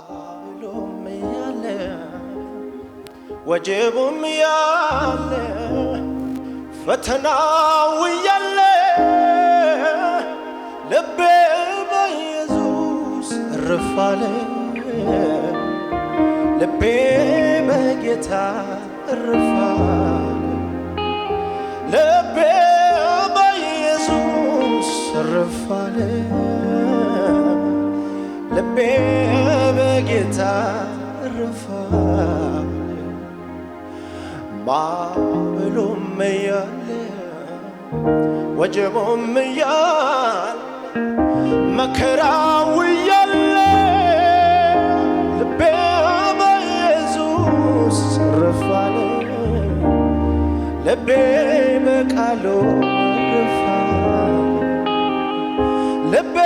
ማዕበሉም ያለ ወጀቡም ያለ ፈተናው ያለ ልቤ በኢየሱስ እረፍ አለ ልቤ በጌታ እረፍ አለ ልቤ በኢየሱስ እረፍ አለ ልቤ በጌታ እረፍ አለ ማዕበሉም ያለ ወጀቡም ያለ መከራው ያለ ልቤ በኢየሱስ እረፍ አለ ልቤ በቃሉ እረፍ አለ ልቤ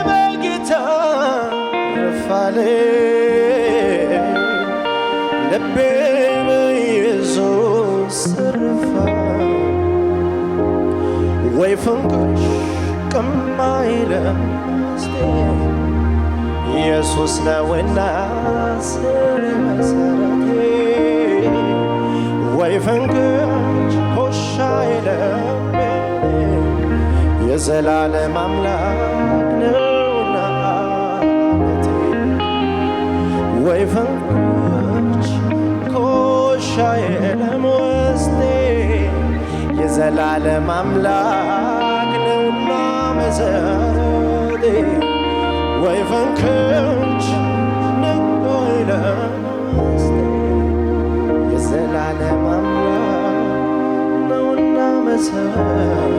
በጌታ እረፍ አለ ልቤ በኢየሱስ እረፍ አለ ወይ ፍንቅሽ ከማይለም ኢየሱስ ነውና ስር መሰረቴ ወይ ፍንቅሽ ኮሽ አይለም የዘላለም አምላክ ነውና አለቴ ወይ ፍንቅሽ ኮሽ አይለም ውስጤ የዘላለም አምላክ ነውና መሰረቴ ወይ ፍንቅሽ አይለም ውስጤ የዘላለም አምላክ ነውና መሰረቴ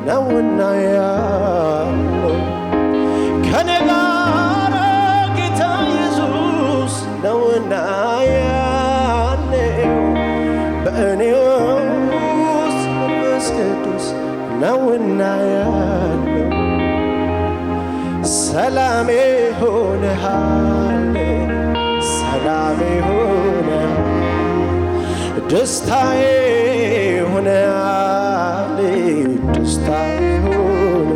ነውና ያለው ከኔ ጋር ጌታ ኢየሱስ ነውና ያለው በእኔ ውስጥ መንፈስ ቅዱስ ነውና ያለው ሰላሜ ሆነሃል ሰላሜ ሆነሃል ደስታዬ ሆነሃል ደስታዬ ሆነ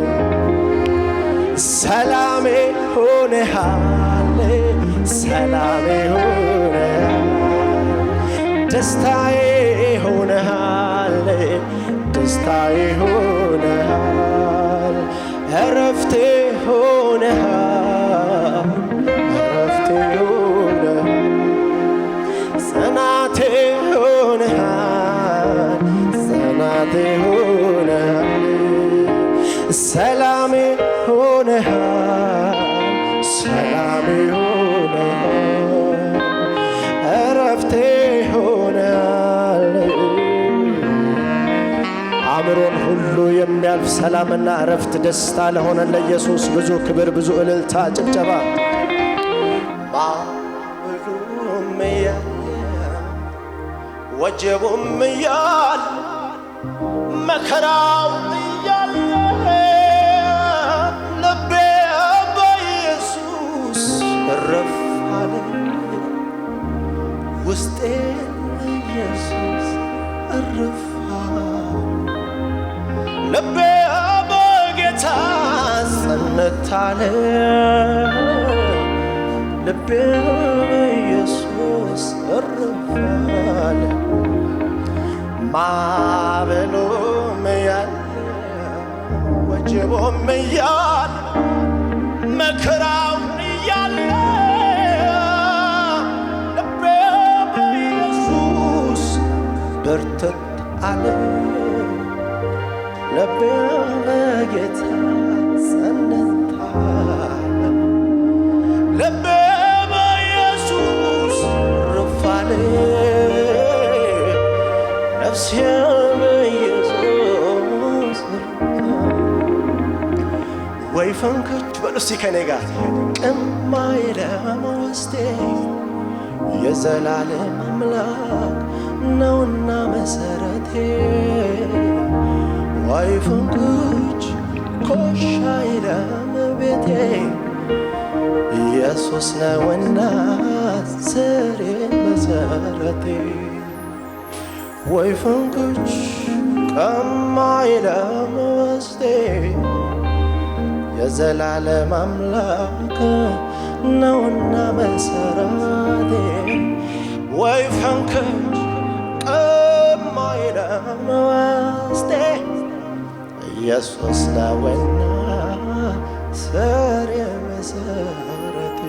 ሰላሜ ሆነሃል ሰላሜ ሆነሃል ደስታዬ ሆነሃል ደስታዬ ሆነሃል እረፍቴ ሆነሃል እረፍቴ ሆነሃል ጽናቴ ሆነሃል ጽናቴ ሆነሃል ሰላሜ ሆነሃል ሰላሜ ሆነሃል እረፍቴ ሆነሃል አእምሮን ሁሉ የሚያልፍ ሰላምና እረፍት ደስታ ለሆነ ለኢየሱስ ብዙ ክብር ብዙ እልልታ ጭብጨባ ማዕበሉም ያለ ወጀቡም ያለ መከራው ያለ ልቤ በኢየሱስ እረፍ አለ ውስጤ ኢየሱስ እረፍ አለ ልቤ በጌታ ጸንት አለ ልቤ በኢየሱስ እረፍ አለ ማዕበሉም ያለ ወጀቡም ያለ መከራው ያለ ልቤ በኢየሱስ በርተት አለ ልቤ በጌታ ጸንት አለ ልቤ በኢየሱስ እረፍ አለ ነፍሴ በኢየሱስ ወይ ፍንቅሽ በሉ እስቲ ከኔ ጋር ከማይለም ውስጤ የዘላለም አምላክ ነውና መሰረቴ ዋይ ፍንክች ኮሽ አይለም ቤቴ ኢየሱስ ነውና ስሬ መሰረቴ ወይ ፍንክች ከማይለም ውስጤ የዘላለም አምላክ ነውና መሰረቴ ወይ ፍንክች ከማይለም ውስጤ ኢየሱስ ነውና ስሬ መሰረቴ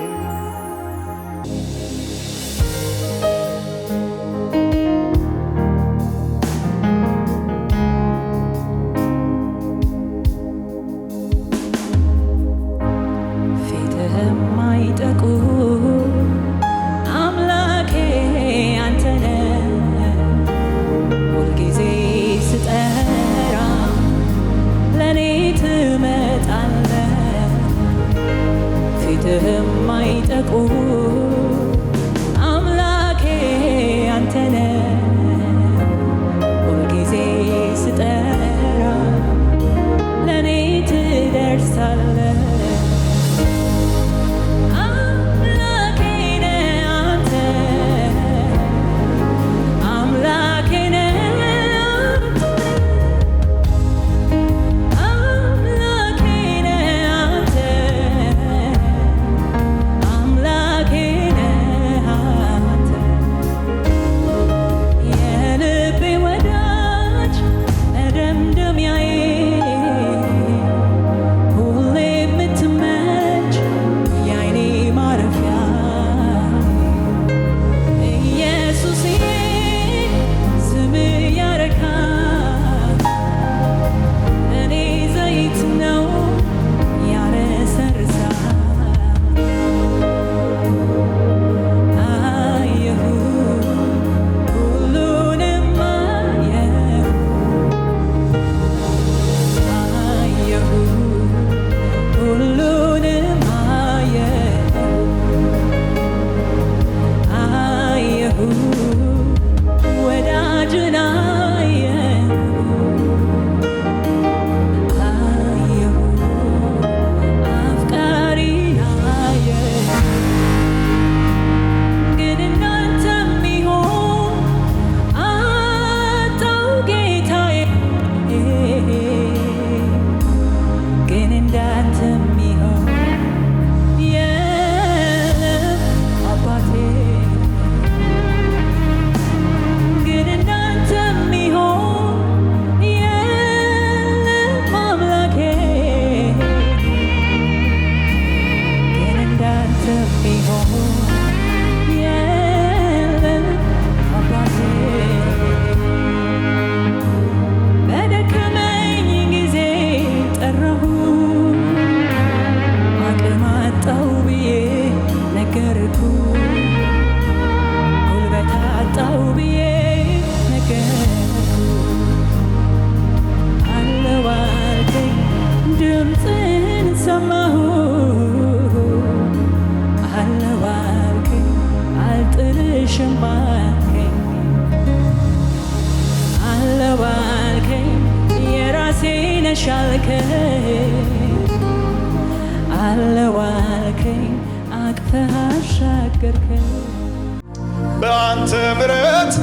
በአንተ ምሕረት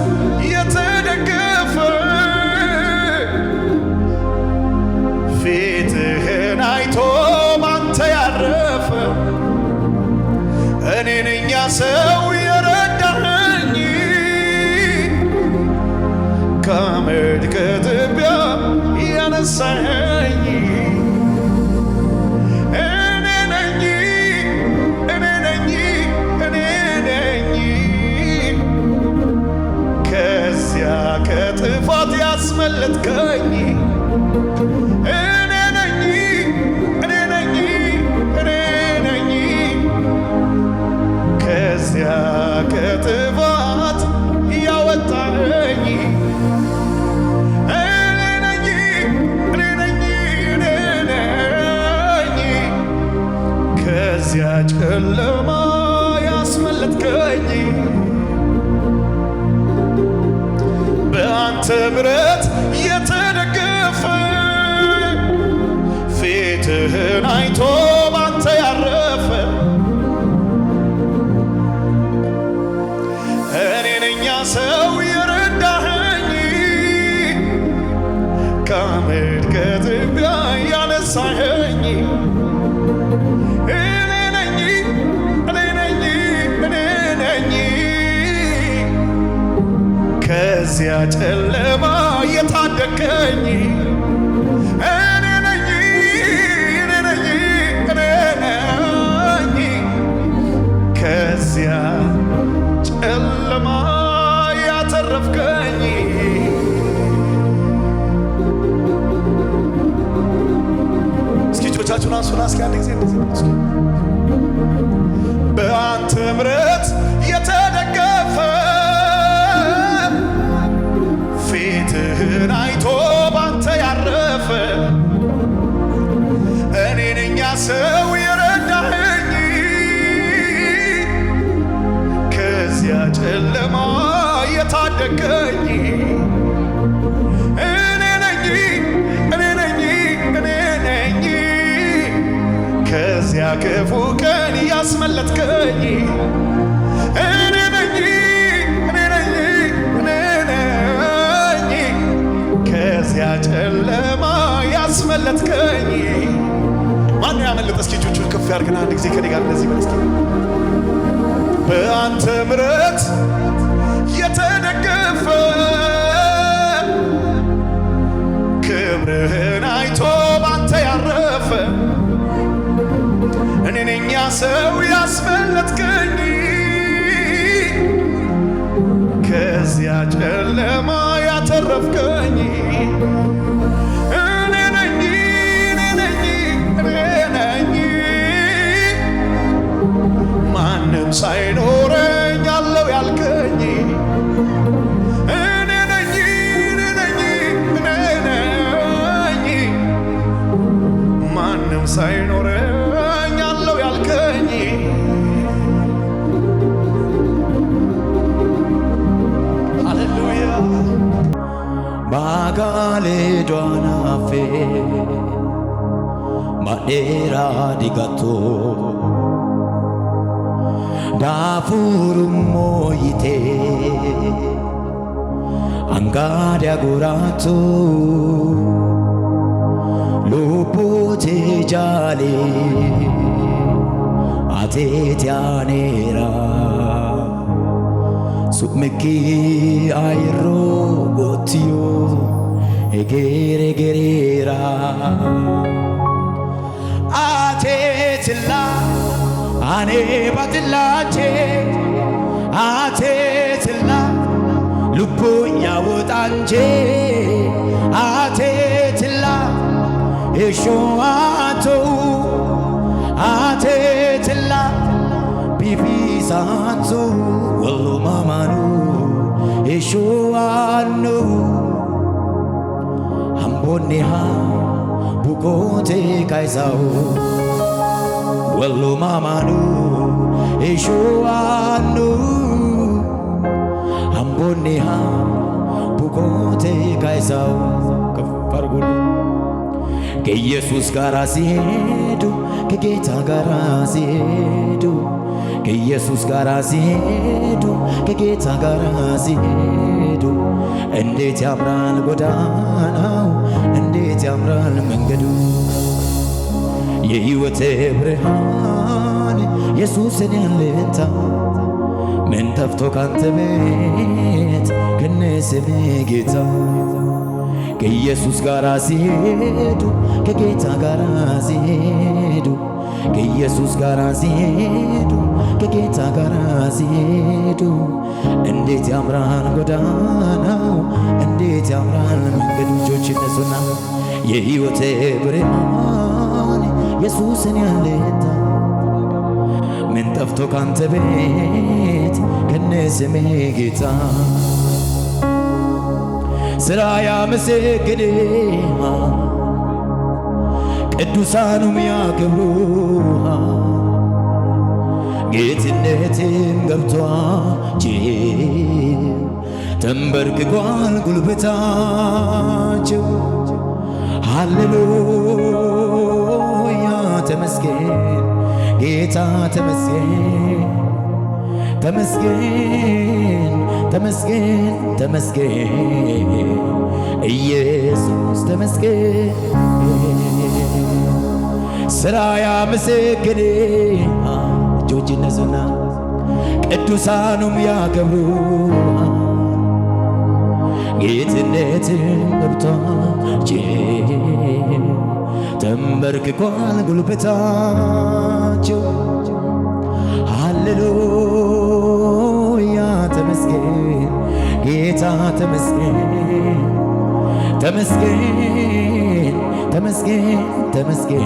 የተደገፈ ፊትህን አይቶ ባንተ ያረፈ እኔ ነኝ ያ ሰው የረዳኸኝ ከአመድ ከትቢያ ያነሳኸኝ ከጥፋት ያስመለጥከኝ እኔ ነኝ ከዚያ ከጥፋት ያወጣኝ እኔ ነኝ ከዚያ ጨለማ ያስመለጥከኝ በአንተ ምሕረት የተደገፈ ፊትህን አይቶ ባንተ ያረፈ እኔ ነኝ ሰው የረዳኸኝ ከአመድ ከትቢያ ያነሳኸኝ እኔ ነኝ ከዚያ ጨለማ የታደገኝ እኔ ነኝ ከዚያ ጨለማ ያተረፍከኝ እስኪ እጆቻችሁን አንሱና እስኪ አንድ ጊዜ እንደዚህ በአንተ ምሕረት የተደገፈ ፊትህን አይቶ ባንተ ያረፈ እኔ ነኝ ሰው የረዳኸኝ ከዚያ ጨለማ የታደገኝ እኔ ነኝ ከዚያ ክፉ ቀን ያስመለጥከኝ እኔ ነኝ ከዚያ ጨለማ ያስመለጥከኝ ማነው ያመለጠ? እስኪ እጆቹን ከፍ ያድርግና አንድ ጊዜ ከኔ ጋር እንደዚህ በል እስኪ በአንተ ምሕረት የተደገፈ ክብርህን አይቶ ባንተ ያረፈ እኔ ነኝ ሰው ያስመለጥከኝ ከዚያ ጨለማ ያተረፍከኝ እኔ ነኝ ማንም ሳይኖረኝ አለው ያልከኝ እኔ ነኝ ማንም ሳይኖረኝ አለው ያልከኝ ሃሌሉያ Magaleedwanaaf madheeraa digatoo daafurummoo yitee angaadha goraatoo lubbuutee jaalee ateeti aaneeraa summikki ayiroo gootiyoo egeregereera ateetilla anee batillache ateetilla lubbuun yaawwatanche ateetilla esho'aatu ateetilla bibisaatu walumamanu esho'aanu Amboneha bukote kaisao walumamanu esho'aanu Amboneha bukote kaisao kafargulu ke Jesus gara sihedu ke Geta gara sihedu ke Jesus gara sihedu ke Geta gara sihedu እንዴት ያምራል ጎዳናው እንዴት ያምራል መንገዱ የሕይወቴ ብርሃን ኢየሱስን ያለታ ምን ጠፍቶ ካንተ ቤት ከነስሜ ጌታ ከኢየሱስ ጋር ሲሄዱ ከጌታ ጋር ሲሄዱ ከኢየሱስ ጋር ሲሄዱ ከጌታ ጋር ሲሄዱ እንዴት ያምራል ጎዳናው እንዴት ያምራል መንገዱ እጆች እነሱና የሕይወቴ ብርሃን ኢየሱስን ያለታ ምን ጠፍቶ ካንተ ቤት ከነስሜ ጌታ ስራ ያመሰግን ቅዱሳኑም ያከብሩ ጌትነትን ገብቷቸው ተንበርክኳል ጉልበታቸው። ሃሌሉያ ተመስገን ጌታ ተመስገን ተመስገን ተመስገን ተመስገን ኢየሱስ ተመስገን። ሥራ ያመሰግን እጆች እነሱና ቅዱሳኑም ያከብሩ ጌትነትን ገብቷቸው ተንበርክኳል ጉልበታቸው። ሃሌሉያ ተመስገን ጌታ ተመስገን ተመስገን ተመስገን ተመስገን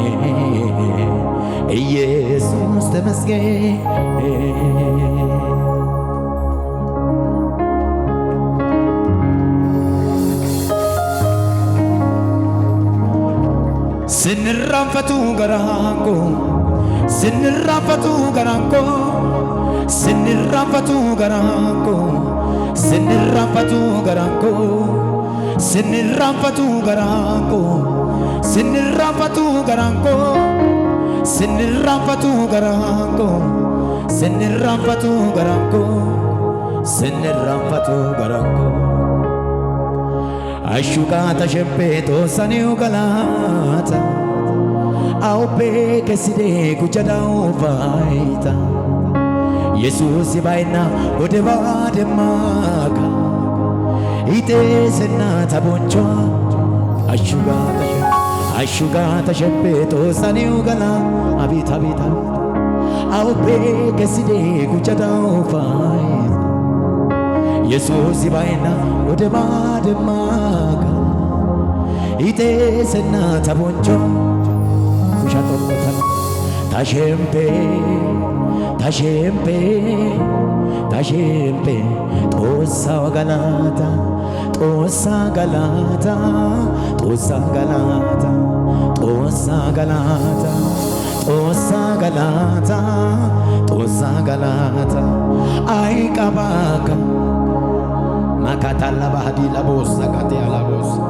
ኢየሱስ ተመስገን። ስንራፈቱ ገራንቆ ስንራፈቱ ገራንቆ ስንራፈቱ ገራንቆ ስንራፈቱ ገራንቆ ስንራፈቱ ገራንቆ ስንራፈቱ ገራንቆ ስንራፈቱ ገራንቆ ስንራፈቱ ገራንቆ ስንራፈቱ ገራንቆ asciugata scempeto saniu galata au pe che si de kuchada uvaita Jesus baina odeva de maga ite senata boncho asciugata scempeto saniu gala abita abita au pe che si de kuchada uvaita Jesus baina odeva de maga ite senata boncho kushato tashempe tashempe tashempe tosa galata tosa galata tosa galata tosa galata tosa galata tosa galata ai kabaka makatala bahadi la bossa katea la bossa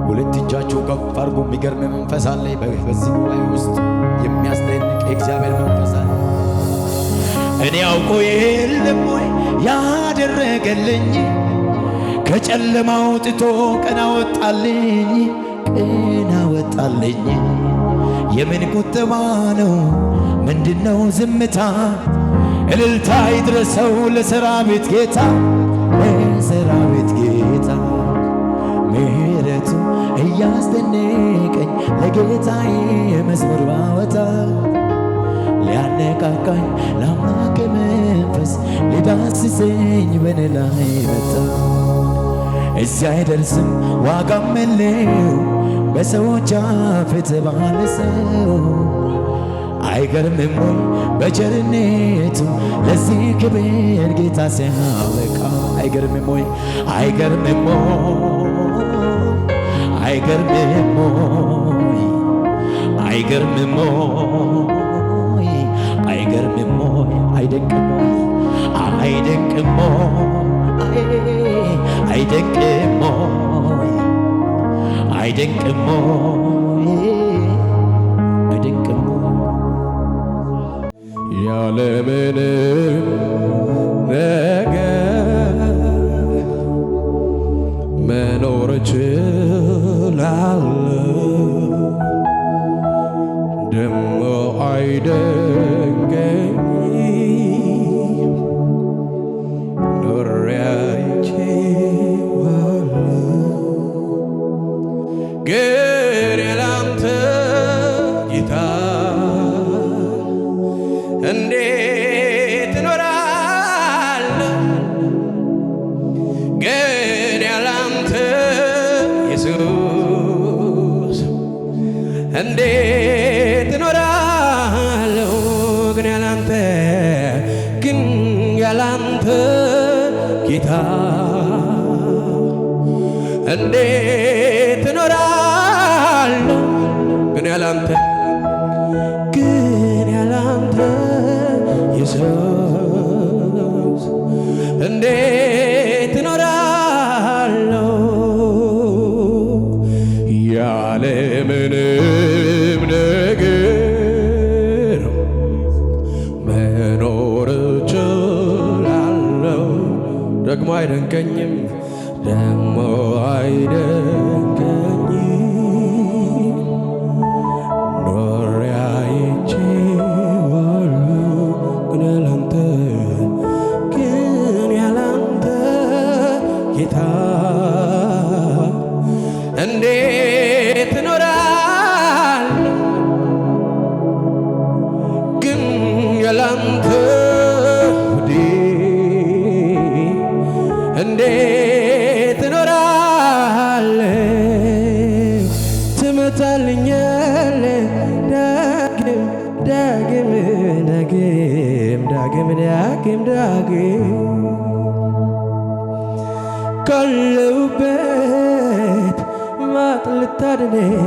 ሁለት እጃችሁ ከፍ አድርጉ። የሚገርም መንፈስ አለ በዚህ ጉባኤ ውስጥ የሚያስደንቅ የእግዚአብሔር መንፈስ አለ። እኔ አውቆ የለም ወይ ያደረገልኝ ከጨለማ አውጥቶ ቀን አወጣልኝ ቀን አወጣልኝ። የምን ቁጠባ ነው ምንድነው ዝምታ? እልልታ ይድረሰው ለሰራዊት ጌታ ለሰራዊት ጌታ ምሕረቱ እያስደነቀኝ ለጌታዬ መዝሙር ባወጣ ሊያነቃቃኝ ለአምላክ መንፈስ ሊዳስሰኝ በኔ ላይ መጣ። እዚያ አይደርስም ዋጋም የለው በሰዎች አፍ የተባለ ሰው አይገርምም ወይ በቸርነቱ ለዚህ ክብር ጌታ ሲያበቃ? አይገርምም ወይ አይገርምም አይገርምም አይገርምም አይገርምም አይደንቅም አይደንቅም አይደንቅም አይደንቅም አይደንቅም ያለምንም ነገር መኖር እችላለሁ፣ ደሞ አይደንቀኝም ኖሬ አይቼዋለሁ። ግን ያላንተ ጌታ እንዴት እኖራለሁ? ግን ያላንተ ኢየሱስ እንዴት እኖራለሁ? ግን ያላንተ ጌታ እንዴት እኖራለሁ? ግን ያላንተ አይደንቀኝም ደሞ አይደንቀኝም ኖሬ አይቼዋለሁ ግን ያላንተ ጌታ እንዴት እኖራለሁ ግን ያላንተ ውዴ እንዴት እኖራለሁ ትመጣልኛለህ ዳግም ዳግም ዳግም ዳግም ዳግም ዳግም ካለሁበት ማጥ ልታድነኝ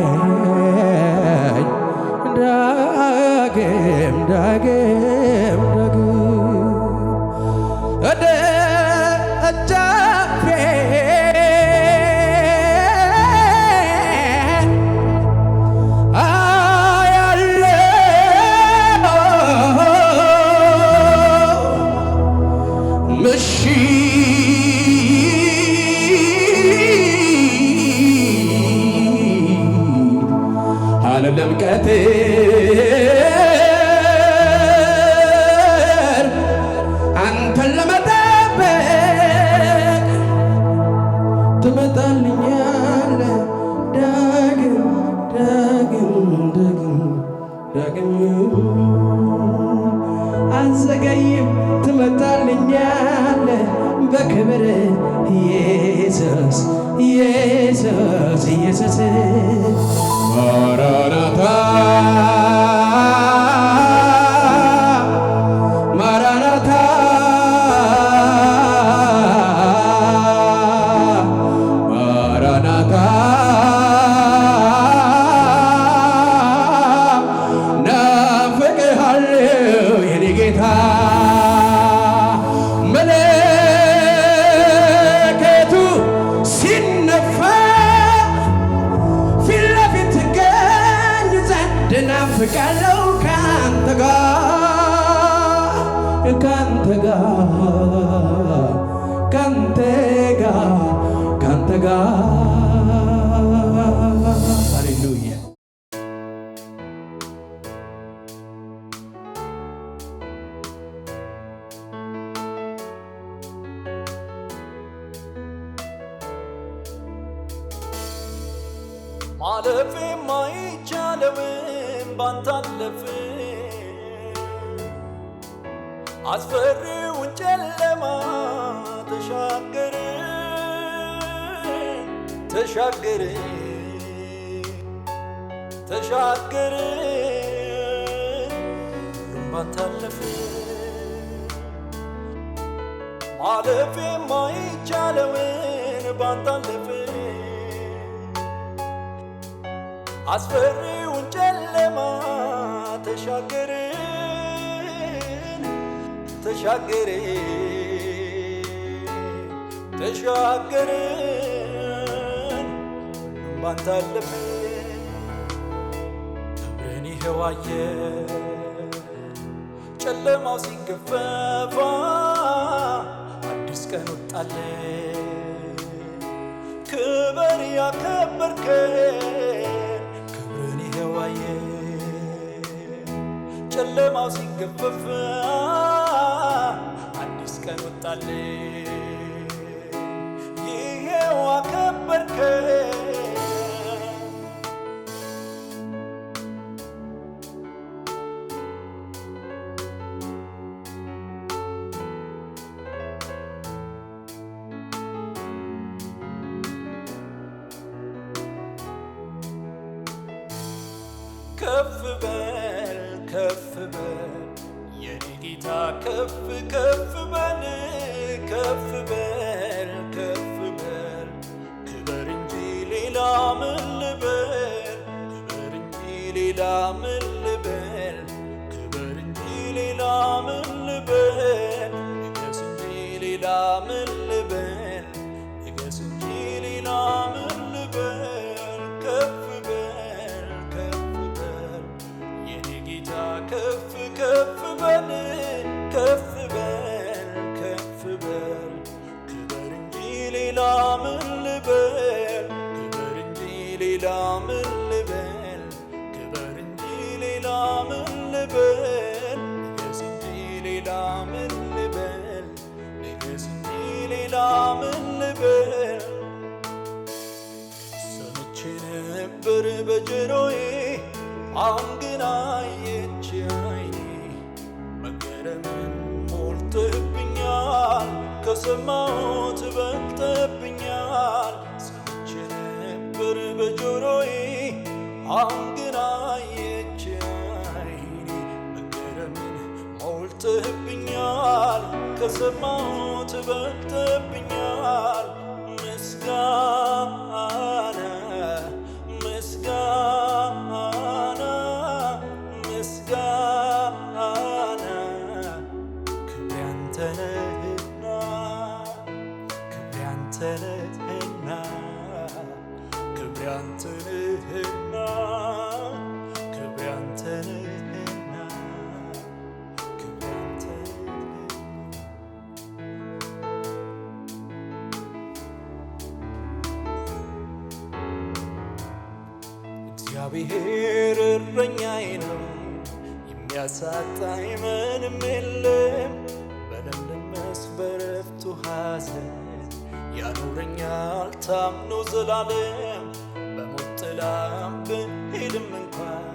ዳግም ዳግም ዳግም ወደ እጃፌ አያለሁ ዓለም ቀትር አንተን ለመጠበቅ ትመጣልኛለህ ዳግም ዳግም ዳግም ዳግም አትዘገይም ትመጣልኛለህ በክብር ኢየሱስ ኢየሱስ ኢየሱስ ማራናታ ማራናታ ማራናታ ናፍቅሃለሁ የኔ ጌታ መለከቱ ሲነፋ ናፍቃለሁ ካንተ ጋር ካንተ ጋር ካንተ ጋር ካንተ ጋር ሃሌሉያ ማለፌ ማይቻለውን ባንተ አለፍ አስፈሪውን ጨለማ ተሻገር ተሻገር ተሻገር ባንተ አለፍ ማለፌ ማይቻለውን ባንተ አለፍ አስፈሪውን ጨለማ ተሻገር ተሻገር ተሻገር ባንተ አለፍ ክብርን ይኸው አየን ጨለማው ሲገፈፍ አዲስ ቀን ወጣልን ክብር ያከበርከን ክብርን ይኸው አየን ጨለማው ሲገፈፍ አዲስ ቀን ወጣልን ይኸው አከበርከን ከፍ በል የኔ ጌታ ከፍ ከፍ በል ከፍ በል ክበር እንጂ ሌላ ምን ልበል ክበር እንጂ ሌላ ምን ልበል ክበር እንጂ ሌላ ምን ልበል ንገስ እንጂ ሌላ ምን ልበል ንገስ እንጂ ሌላ ምን ልበል ከፍ ከፍ ከፍ በል ክበር መገረምን ሞልተህብኛል ከሰማሁት በልጠህብኛል ሰምቼ ነበር በጆሮዬ አሁን ግን አየች ዓይኔ መገረምን ሞልተህብኛል ከሰማሁት በልጠህብኛል ምስጋና ምስጋና ምስጋና ክብር ያንተ ነህና ክብር ያንተ ነህና ክብር ያንተ ነህና ክብር ያንተ ነህና ክብር ያንተ እግዚአብሔር እረኛዬ ነው የሚያሳጣኝ ምንም የለም በለምለም መስክ በዕረፍቱ ሐዘን ያኖረኛል ታምኖ ዘላለም በሞት ጥላም ብሄድም እንኳን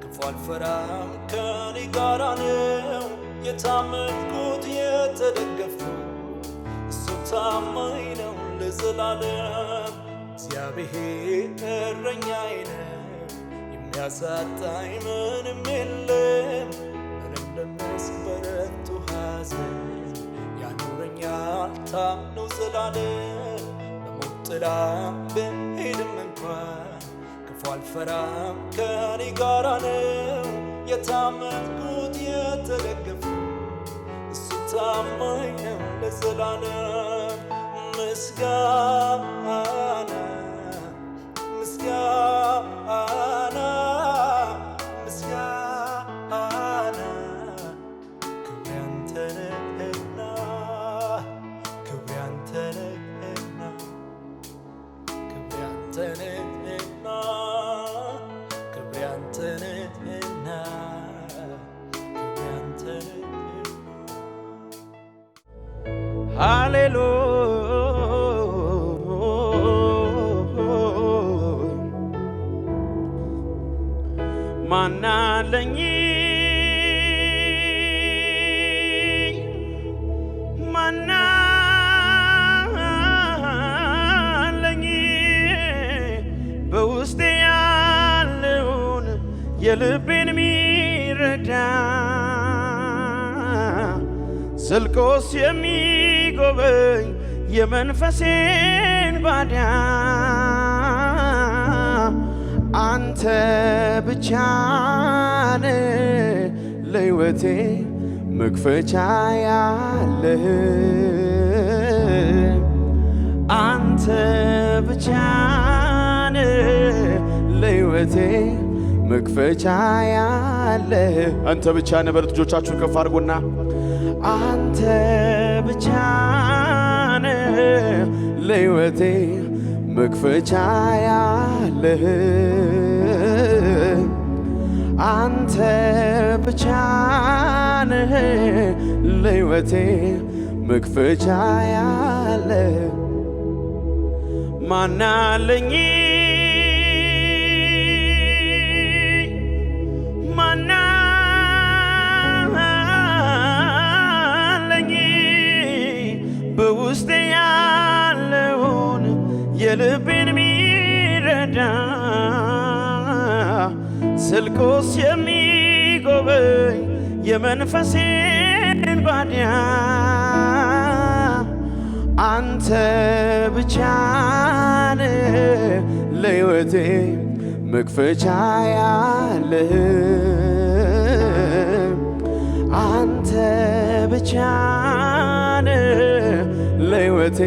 ክፉ አልፈራም ከኔ ጋራ ነው የታመንኩት የተደገፍኩት እሱ ታማኝ ነው ለዘላለም እግዚአብሔር እረኛዬ ነው የሚያሳጣኝ ምንም የለም በለምለም መስክ በዕረፍቱ ሐዘን ያኖረኛል ታምኖ ዘላለም በሞት ጥላ ብሄድም እንኳን ክፉ አልፈራም ከኔ ጋራ ነው የታመንኩት የተደገፍኩት እሱ ታማኝ ነው ለዘላለም ምስጋና ምስጋና ምስጋና ክብር ያንተ ነህና ክብር ያንተ ነህና ክብር ያንተ ነህና ክብር ያንተ ነህና ክብር ያንተ ነህና ሃሌሉያ ማናለኝ ማናለኝ በውስጤ ያለውን የልቤን ሚረዳ ስልቆስ የሚጎበኝ የመንፈሴን ባዳ አንተ ብቻ ነህ ለሕይወቴ መክፈቻ ያለህ አንተ ብቻ ነህ ለሕይወቴ መክፈቻ ያለህ አንተ ብቻ ነህ። በሉት እጆቻችሁን ከፍ አድርጉና አንተ ብቻ ነህ ለሕይወቴ መክፈቻ ያለህ አንተ ብቻ ነህ ለሕይወቴ መክፈቻ ያለህ ማናለኝ ማናለኝ በውስጤ ያለውን የልቤን ሚረዳ ስልኮስ የሚጎበኝ የመንፈሴን ባዲያ አንተ ብቻ ነህ ለሕይወቴ መክፈቻ ያለህ አንተ ብቻ ነህ ለሕይወቴ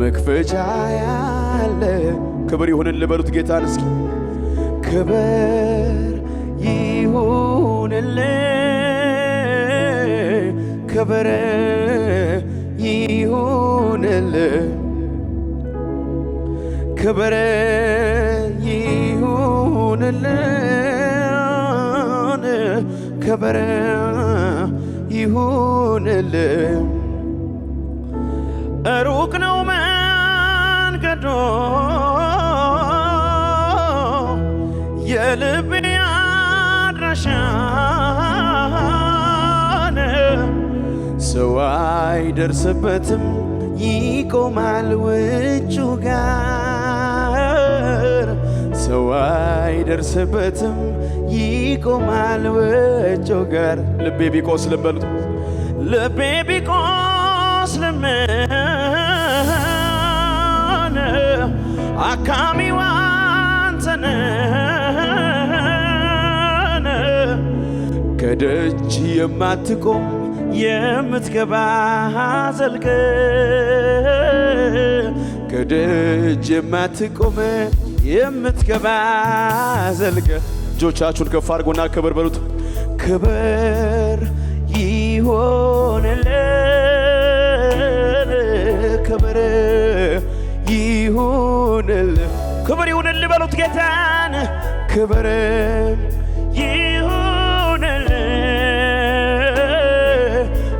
መክፈቻ ያለህ ክብር ይሁንልህ በሉት ጌታን እስኪ ክብር ይሁንልህ ክብር ይሁንልህ ክብር ይሁንልህ ክብር ይሁንልህ ሩቅ ነው መንገዱ የልቤ አድራሻ አይደርስበትም ይቆማል ውጩ ጋር ሰው አይደርስበትም ይቆማል ውጩ ጋር ልቤ ቢቆስልም በሉት ልቤ ቢቆስልም አካሚው አንተ ነህ ከደጅ የማትቆም የምትገባ ዘልቀ ከደጅ የማትቆም የምትገባ ዘልቀ እጆቻችሁን ከፍ አድርጉና ክብር በሉት ክብር ይሁንልህ ክብር ይሁንልህ ክብር ይሁንልህ በሉት ጌታን ክብር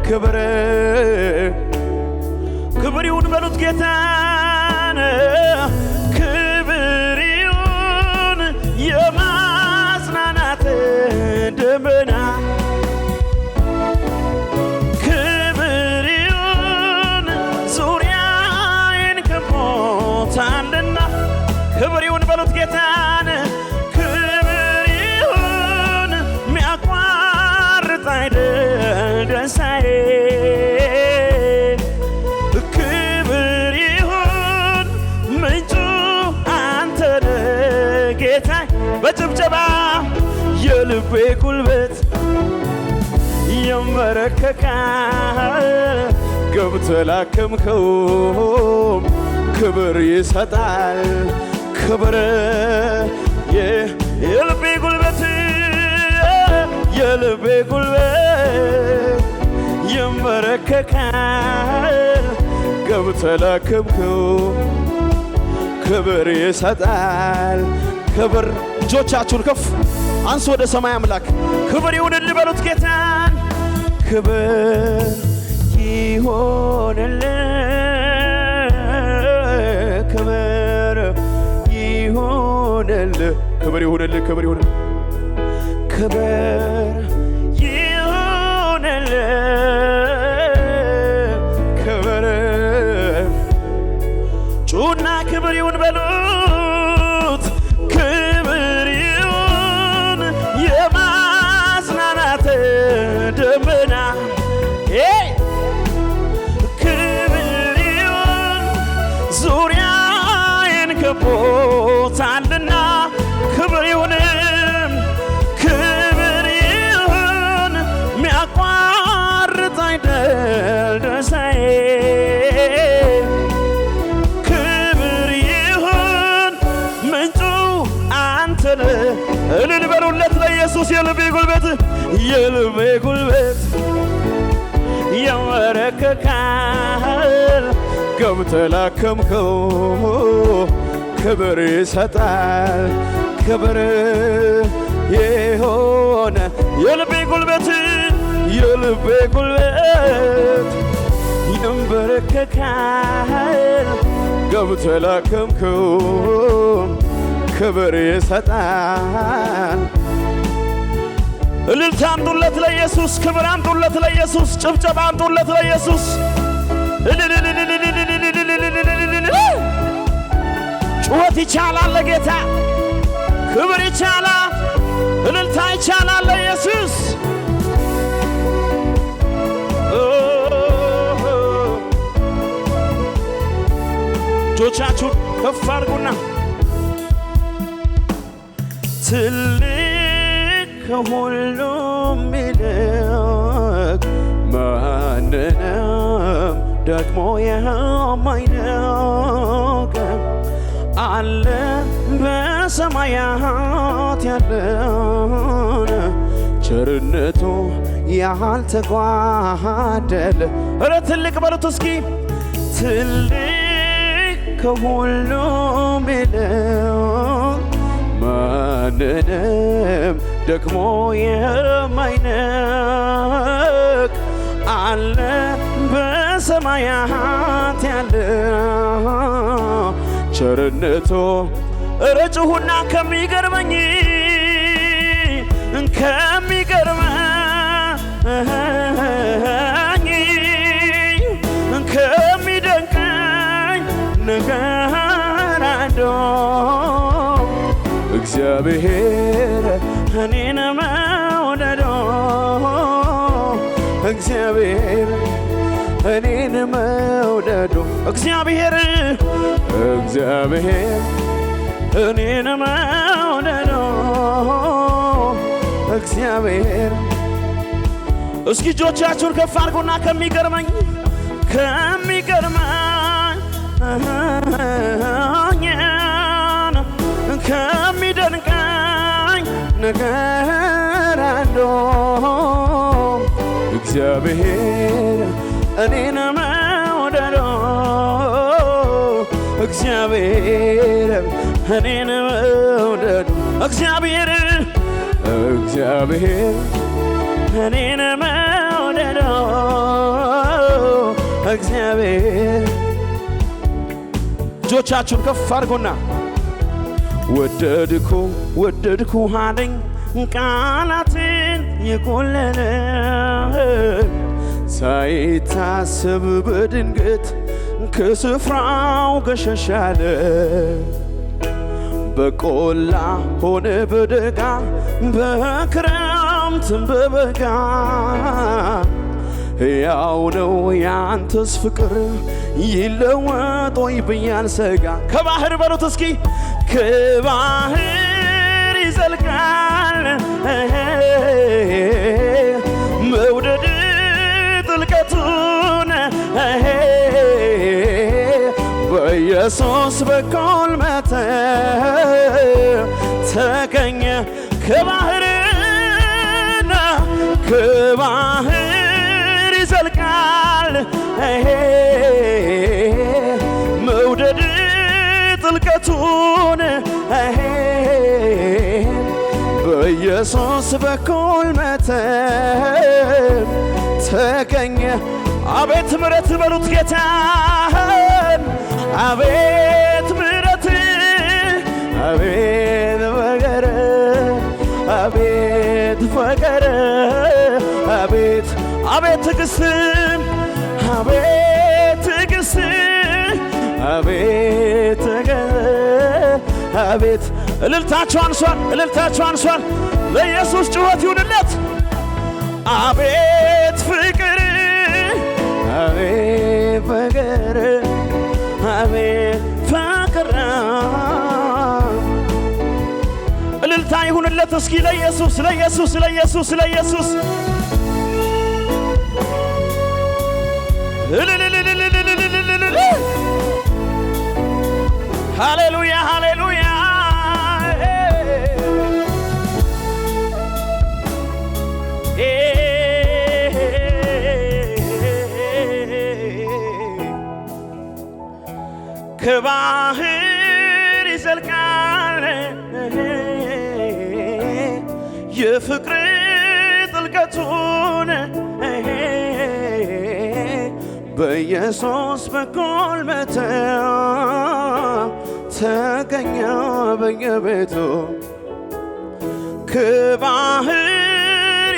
ክብር ክብር ይሁን በሉት ጌታን ክብር ይሁን የማጽናናት ደመና ክብር ይሁን ዙሪያዬን ከቦታልና ክብር ይሁን በሉት ጌታን ክብር ይሁን ሚያቋርጥ አይደል ደስታዬ ክብር ይሁን ምንጩ አንተ ነህ ጌታ በጭብጨባ የልቤ ጉልበት የመረከካል ገብተህ ላከምከው ክብር ይሰጣል ክብር የልቤ ጉልበት የልቤ ጉልበት የመረከካል ገብተህ ላከምከው ክብር ይሰጣል ክብር እጆቻችሁን ከፍ አንሱ ወደ ሰማይ አምላክ ክብር ይሁንልህ በሉት ጌታን ክብር ይሁንልህ ክብር ይሁንልህ ክብር ይሁንልህ ክብር ይሁንልህ ክብር ይሁንልህ ክብር ጩና ክብር ይሁን በሉት ክብር ይሁን የማጽናናት ደመና ክብር ይሁን ዙሪያዬን ከቦታልና ክብር ይሁን ክብር ይሁን ሚያቋርጥ አይደል ደስታዬ ክብር ይሁን ምንጩ አንተ ነህ እልል በሉለት ለኢየሱስ የልቤ ጉልበት የልቤ ጉልበት የመረከካል ገብተህ ላከምከው ክብር ይሰጣል ክብር የሆነ የልቤ ጉልበት የልቤ ጉልበት ይንበረከካል ገብተህ ላከምከው ክብር ይሰጣል እልልታ አምጡለት ለኢየሱስ ክብር አምጡለት ለኢየሱስ ጭብጨባ አምጡለት ለኢየሱስ ጩኸት ይቻላል ለጌታ ክብር ይቻላል እልልታ ይቻላል ለኢየሱስ እጆቻችሁን ከፍ አድርጉና ትልቅ ከሁሉም ይልቅ ማንንም ደግሞ የማይንቅ አለ በሰማያት ያለን ቸርነቱ ያልተጓደለ እረ ትልቅ በሉት እስኪ ትልቅ ከሁሉም ይልቅ ማንንም ደግሞ የማይንቅ አለ በሰማያት ያለ ቸርነቱ እረ ጩኹና ከሚገርመኝ ከሚገርመኝ እግዚአብሔር እኔን መውደዶ እግዚአብሔር እኔን መውደዶ እግዚአብሔር እኔን መውደዶ እግዚአብሔር እስኪ እጆቻችሁን ከፍ አድርጉና ከሚገርመኝ ከሚደንቀኝ ነገር አንዱ እግዚአብሔር እኔን መውደዶ እግዚአብሔር እኔን መውደዶ እግዚአብሔር እኔን መውደዶ እግዚአብሔር እጆቻችሁን ከፍ አድርጉና ወደድኩ አለኝ ቃላትን የቆለለ ሳይታሰብ በድንገት ከስፍራው ገሸሻለ በቆላ ሆነ በደጋ በክረምትም በበጋ ያው ነው ያንተስ ፍቅር ይለወጥ ወይ ብዬ አልሰጋ ከባህር በሉት እስኪ ከባህር ይዘልቃል መውደድ ጥልቀቱን በኢየሱስ በኩል መተ ተገኘ ከባህር ይዘልቃል መውደድ ጥልቀቱን በኢየሱስ በኩል መተ ተገኘ አቤት ምሕረት በሉት ጌታን አቤት ምሕረት አቤት ፍቅር አቤት ፍቅር አቤት ትዕግስት አቤት ትዕግስት አቤት እልልታችሁ አንሷል ለኢየሱስ ጩኸት ይሁንለት አቤት ፍቅር አቤት ፍቅር እልልታ ይሁንለት እስኪ ለኢየሱስ ሃሌሉያ ከባህር ይዘልቃል የፍቅር ጥልቀቱን በኢየሱስ በኩል መተ ተገኘ በየቤቱ ከባህር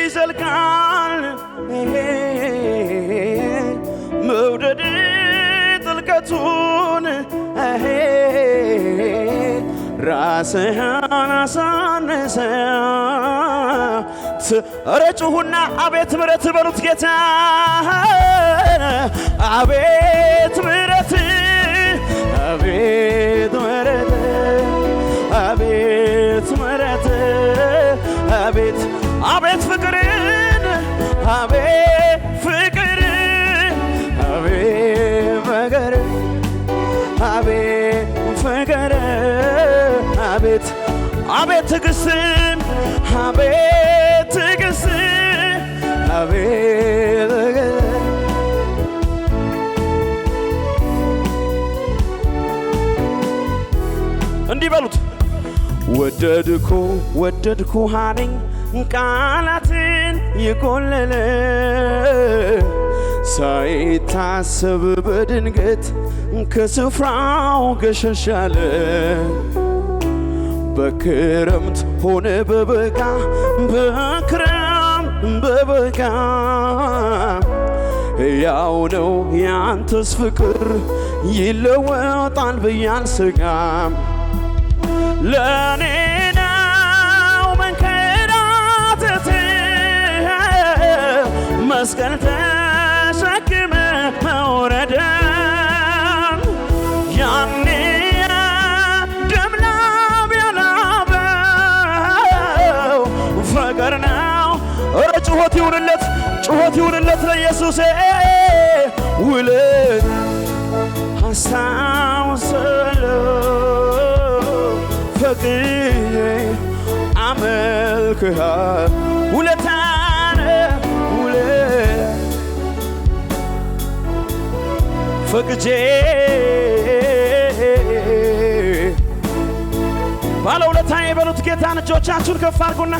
ይዘልቃል መውደድ ጥልቀቱን ራስህን አሳነሰ ረጩሁና አቤት ምሕረት በሉት ጌታ አቤት ምሕረት አቤት ምሕረት አቤት ምሕረት አቤት ፍቅርን አቤት ፍቅር አቤት ፍቅር አቤት ፍቅር አቤት ትዕግስት አቤት ትዕግስት አቤት እንዲህ በሉት ወደድኩ አለኝ ቃላትን የቆለለ ሳይታሰብ በድንገት ከስፍራው ገሸሻለ በክረምት ሆነ በበጋ በበጋ ያው ነው ያንተስ ፍቅር ይለወጣል ብዬ አልሰጋም ለኔ ነው መስቀል ተሸክመ መውረድን ያኔ ደም ላብ ያላበው ፍቅር ነው። ኧረ ጩኸት ይሁንለት ለኢየሱሴ ውለት አስታውሳለሁ ፈቅጄ አመልክሃለሁ ውለታን ፈቅጄ ባለውለታዬ በሉት ጌታን እጆቻችሁን ከፍ አድርጉና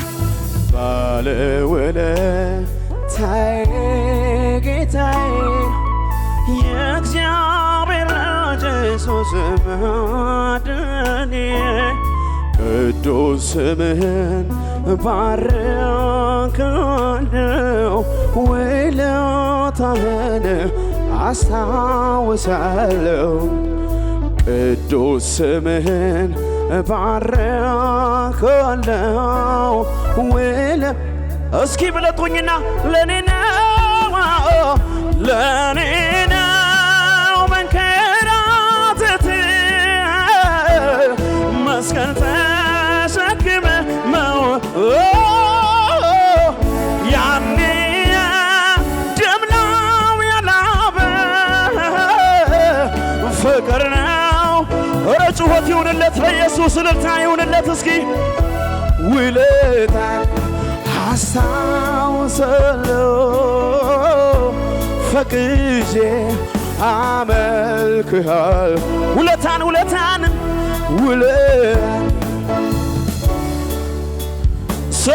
ባለውለታዬ ጌታዬ የእግዚአብሔር ልጅ ኢየሱስ አዳኜ ቅዱስ ስምህን ባርካለሁ ውለታህን አስታውሳለሁ ቅዱስ ስምህን ባርካለሁ እስኪ ብለጡኝና ለኔ ነው መንከራተት መስቀል ተሸክመ ያኔ ደም ላብ ያላበው ፍቅር ነው። ኧረ ጩኸት ይሁንለት ለኢየሱስ እልልታ ይሁንለት እስኪ ውለታ አስታውሳለሁ ፈቅጄ አመልክሃለሁ ውለታን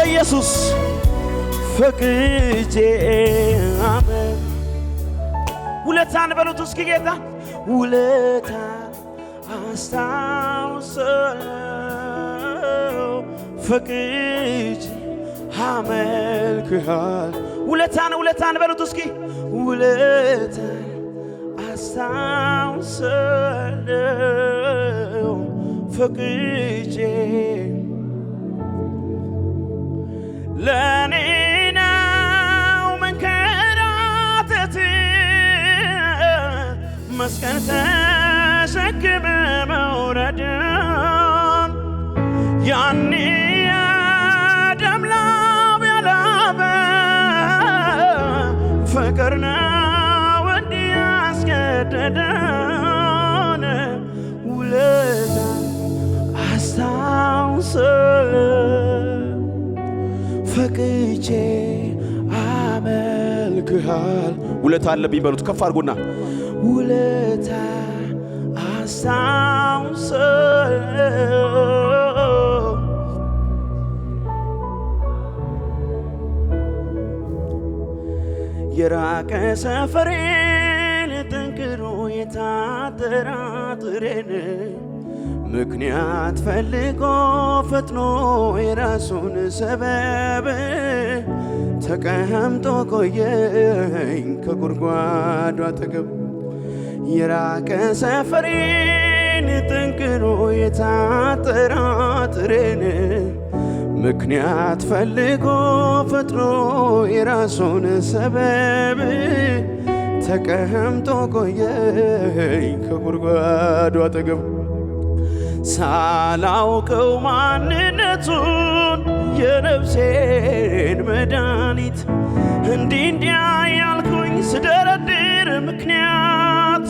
ኢየሱስ ፈቅጄ ውለታን በሉት እስኪ ጌታ ውለታን አስታውሳለሁ ፈቅጄ አመልክሃለሁ ውለታን በሉት እስኪ ውለታን አስታውሳለሁ ፈቅጄ ለኔ ነው መንከራተት መስቀል ተሸክመ መውረድን ያኔ ደም ላብ ያላበው ፍቅር ነው እንዲህ ያስገደደን ውለታ አስታውሳለሁ ፈቅጄ አመልክሃለሁ ውለታ አለብኝ በሉት ከፍ አድርጉና ውለታ አስታውሳለሁ የራቀ ሰፈሬን ጠንክሮ የታጠራጥሬን ምክንያት ፈልጎ ፈጥኖ የራሱን ሰበብ ተቀምጦ ቆየኝ ከጉድጓዱ አጠገብ የራቀ ሰፈሬን ጠንክሮ የታጠራጥሬን ምክንያት ፈልጎ ፈጥኖ የራሱን ሰበብ ተቀምጦ ቆየኝ ከጉድጓዱ አጠገብ ሳላውቀው ማንነቱን የነፍሴን መድኃኒት እንዲያ ያልኩኝ ስደረድር ምክንያት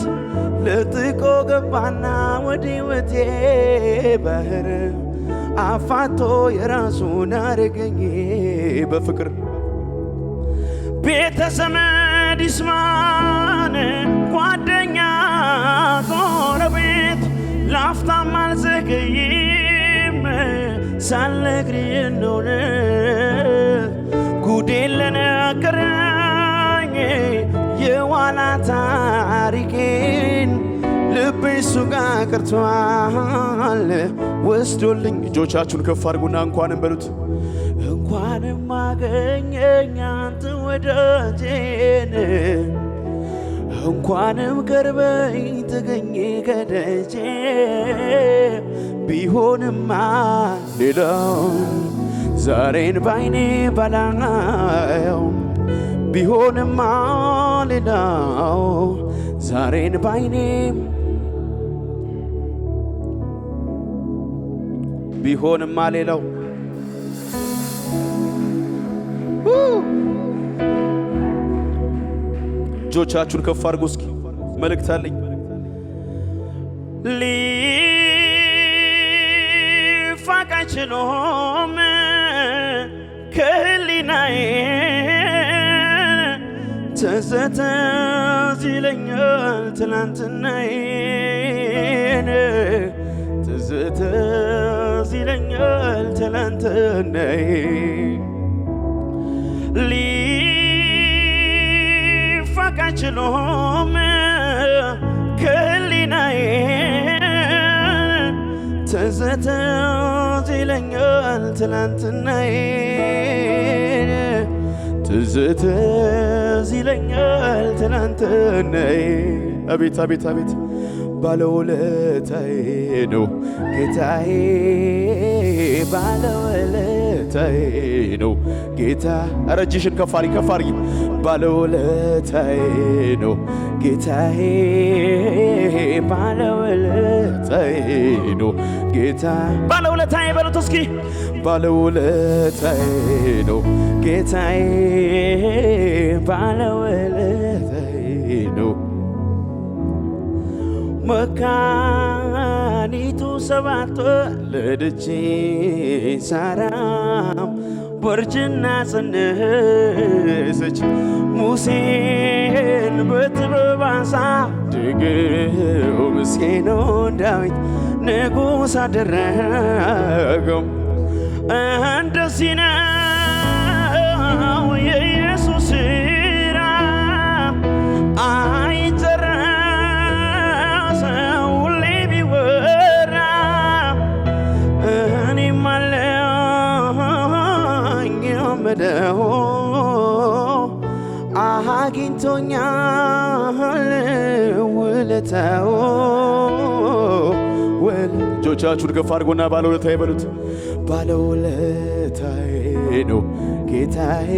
ለጥቆ ገባና ወደ ሕይወቴ ባህር አፋቶ የራሱን አረገኝ በፍቅር ቤተ ዘመድ ይስማን ጓደኛ ጎረቤት ላፍታም አልዘገይም ሳልነግርህ እንደሆነ ጉዴን ለነገረኝ የኋላ ታሪኬን ልቤ እሱ ጋር ቀርቷል ወስዶልኝ እጆቻችሁን ከፍ አድርጉና እንኳንም በሉት እንኳንም አገኘኝ አንተ ወዳጄን እንኳንም ቀርበኝ ተገኘ ከደጄ ቢሆንማ ሌላው ዛሬን ባይኔ ባላየው ቢሆንማ ሌላው ዛሬን ባይኔም ቢሆንማ ሌላው እጆቻችሁን ከፍ አድርጉ እስኪ መልእክት አለኝ ሊፋቅ አይችልም ከህሊናዬ ትዝታ ይለኛል ትናንትናዬ ትዝታ ይለኛል ትናንትናዬ ሊፋቅ አይችልም ከህሊናዬ ትዝታ ይለኛል ትናንትናዬ ትዝታ ይለኛል ትናንትናዬ አቤት አቤት አቤት ባለውለታዬ ነው ጌታዬ ባለውለታዬ ነው ጌታ ኧረ እጅሽን ከፍ አድርጊ ባለውለታዬ ነው ጌታዬ ባለውለታዬ ነው ጌታ ባለውለታዬ በሉት እስኪ ባለውለታዬ ነው ጌታዬ ባለውለታዬ ነው መካኒቱ ሰባት ወለደች ሳራም በእርጅና ጸነሰች ሙሴን በጥበብ አሳደገው ምስኪኑን ዳዊት ንጉሥ አደረገው እንደዚህ ነው የኢየሱስ ሥራ አይጨረስም ሁሌ ቢወራ እኔም አለኝ የምለው አግኝቶኛል ውለታው እጆቻችሁን ከፍ አድርጎና ባለውለታዬ በሉት ባለውለታዬ ነው ጌታዬ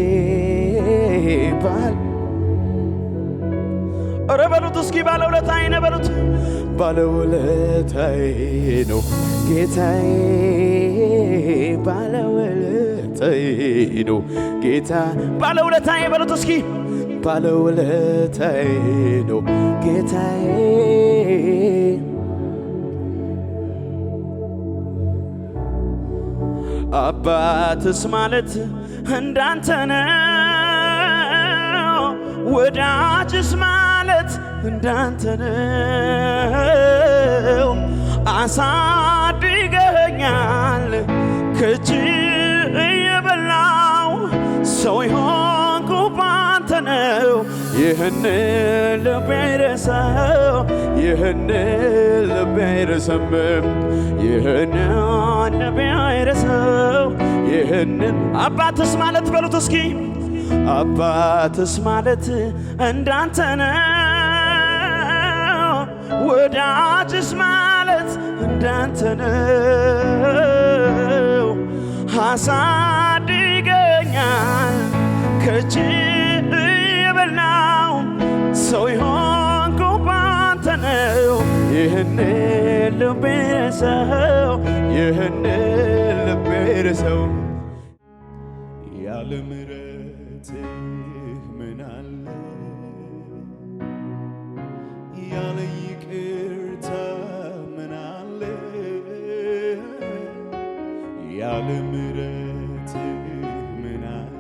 ኧረ በሉት እስኪ ባለውለታዬ ነው በሉት ባለውለታዬ ነው ጌታዬ ባለውለታዬ ነው ጌታ ባለውለታዬ በሉት እስኪ ባለውለታዬ ነው ጌታዬ አባትስ ማለት እንዳንተ ነው ወዳጅስ ማለት እንዳንተ ነው አሳድገኸኛል ከእጅ እየበላው ሰው የሆንኩ ባንተ ነው ይህን ልቤ አይረሳው ይህን ልቤ አይረሳም ይህን ልቤ አይረሳው ይህንን አባትስ ማለት በሉት እስኪ አባትስ ማለት እንዳንተ ነው ወዳጅስ ማለት እንዳንተ ነው አሳድገኛል ከእጅ የበላው ሰው የሆንኩ ባንተ ነው ይህን ልቤ አይረሳው ይህን ልቤ አይረሳው ያለ ምሕረትህ ምን አለ ያለ ይቅርታ ምን አለ ያለ ምሕረትህ ምን አለ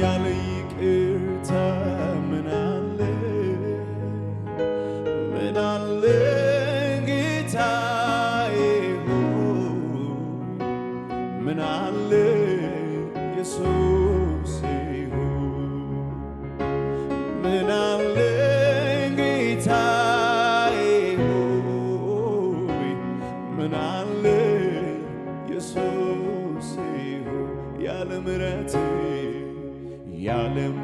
ያለ ይቅርታ ምን አለ ምን አለ ጌታዬ ሆይ ምን አለ ኢየሱስ ሆይ ምን አለ ጌታዬ ሆይ ምን አለ ኢየሱስ ሆይ ያለ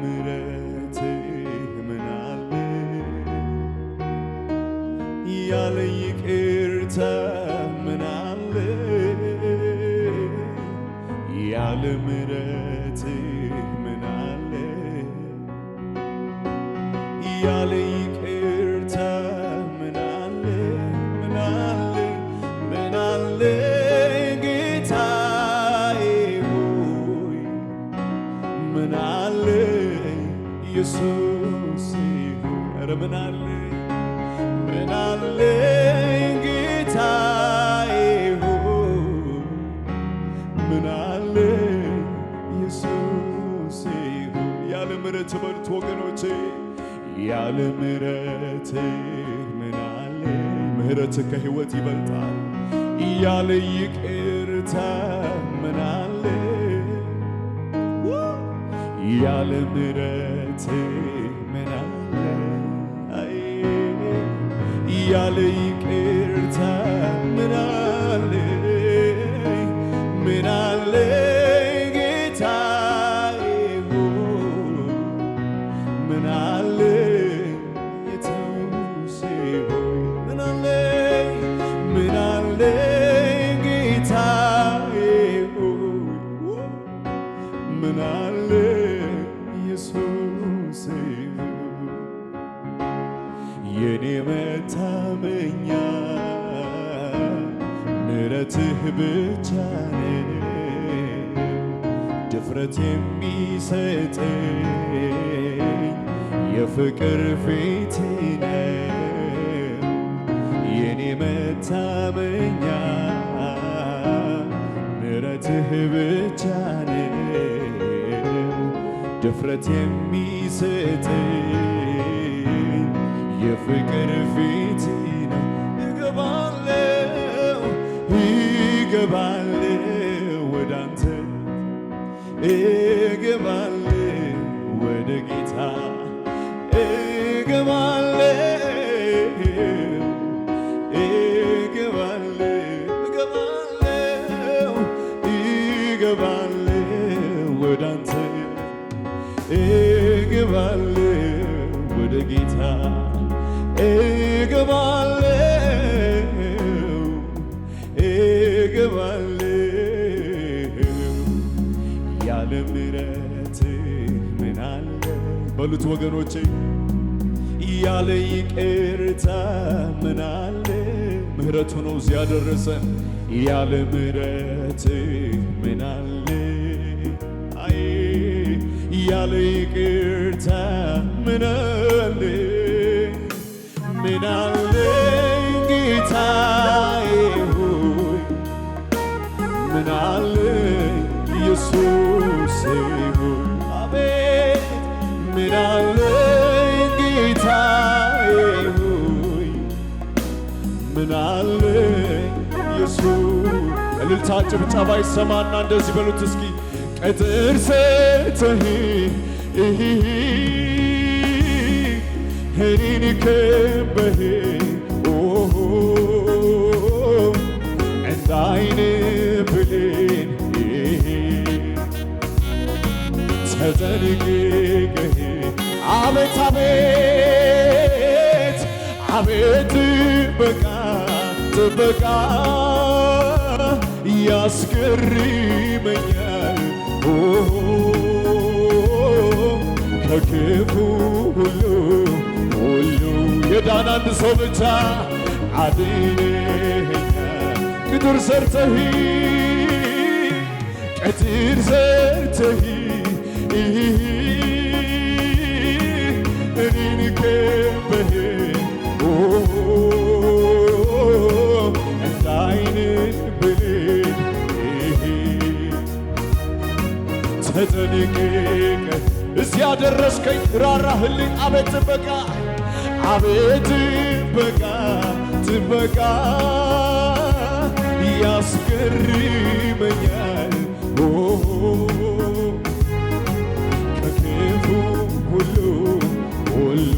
ምሕረትህ ምን አለ ያለ ይቅርታ ምን አለ ያለ ምሕረትህ ያለ ይቅርታ ምናለ ምናለ ምናለ ጌታዬ ሆይ ምናለ ኢየሱስ ኧረ ምናለ ምናለ ጌታዬ ሆይ ምናለ ኢየሱስ ያለ ምሕረት በሉት ወገኖቼ ያለ ምሕረት ምናለ ምሕረት ከሕይወት ይበልጣል ያለ ይቅርታ ምናለ ያለ ምሕረት ምናለ ያለ ይቅርታ ምናለ ምናለ ጌታዬ ሆይ ምናለ ኢየሱስ ሆይ ምናለ ምናለ ጌታዬ ሆይ ምናለ ኢየሱስ የኔ መታመኛ ምሕረትህ ብቻ ነው ድፍረት የሚሰጠኝ የፍቅር ፊቴ ነው የኔ መታመኛ ምሕረትህ ብቻ ነው ድፍረት የሚሰጠኝ የፍቅር ፊቴ ነው እገባለሁ ወደ አንተ እገባለሁ ወደ ጌታ እገባለሁ ወደ አንተ እገባለሁ ወደ ጌታ እገባለሁ ያለ ምሕረት ምናለ በሉት ወገኖቼ ያለ ይቅርታ ምናለ ምሕረቱ ነው እዚያ ያደረሰን ያለ ምሕረት ምናለ አይ ያለ ይቅርታ ምናለ ምናለ ጌታዬ ሆይ ምናለ ኢየሱስ ሆይ አቤት ምናለ ጌታዬ ሆይ ምናለ ኢየሱስ እልልታ ጭብጨባ ይሰማና እንደዚህ በሉት እስኪ ቅጥር ሰተህ እኔን ከበህ እንደ ዓይን ብሌን ተጠንቅቀህ አቤት አቤት አቤት ጥበቃ ያስገርመኛል ከክፉ ሁሉ የዳነ አንድ ሰው ብቻ አድነኸኛል ቅጥር ሰርተህ እኔን ከበህ እንደ ዓይን ብሌን ተጠንቅቀህ እዚያ ደረስከኝ ራራህልኝ አቤት ጥበቃ ያስገርመኛል ከክፉ ሁሉ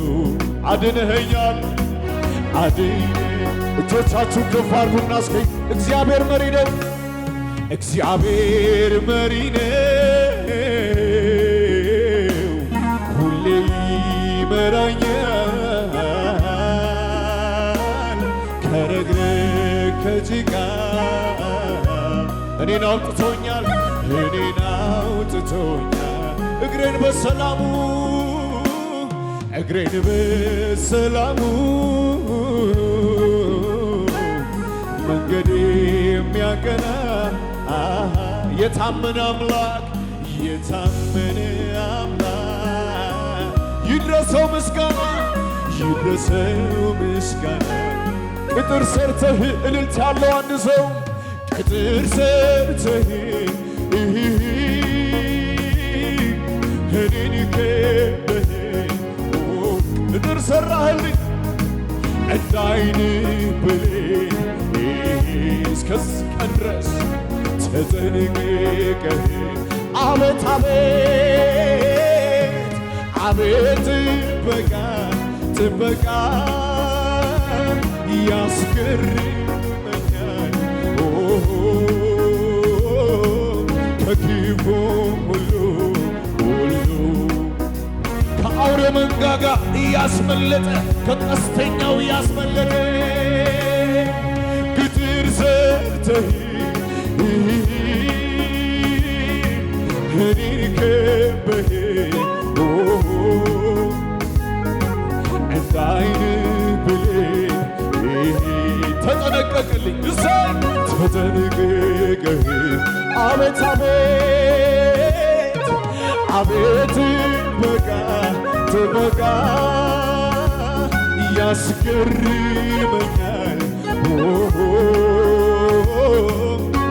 አድነኸኛል እጆቻችሁን ከፍ አድርጉና እስኪ እግዚአብሔር መሪ ነው እግዚአብሔር መሪ ነው ሁሌ ይመራኛል ከረግረግ ከጭቃ እኔን አውጥቶኛል እግሬን በሰላሙ እግሬን በሰላሙ መንገድ የሚያቀና የታመነ አምላክ የታመነ አምላክ ይድረሰው ምስጋና ይድረሰው ምስጋና። ቅጥር ሰርተህ እልልታ ያለው አንድ ሰው ቅጥር ሰርተህ እኔን ከበህ ቅጥር ሰራህልኝ እንዳይን ብሌን እስከዚህ ቀን ድረስ ተጠንቅቀህ አቤት አቤት አቤት ጥበቃ ጥበቃ ያስገርመኛል ከክፉ ሁሉ ከአውሬ መንጋጋ እያስመለጠ ከቀስተኛው እያስመለጠ ቅጥር ሰርተህ እኔን ከበህ እንዳይን ብሌን ተጠነቀቅልኝ እሰይ ተጠንቅቀህ አቤት አቤት አቤት ጥበቃ ጥበቃ ያስገርመኛል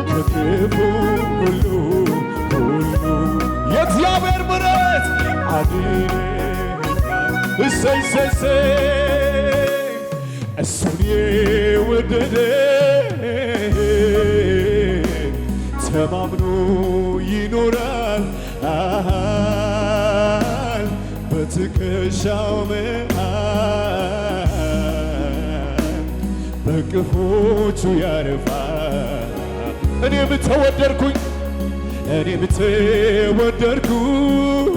ከክፉ ሁሉ የእግዚአብሔር ምሕረት አድነኛል እሰይ እሰይ እሰይ እሱን የወደደ ተማምኖ ይኖራል በትከሻው መሃል በክንፎቹ ያርፋል። እኔም ተወደድኩኝ እኔም ተወደድኩኝ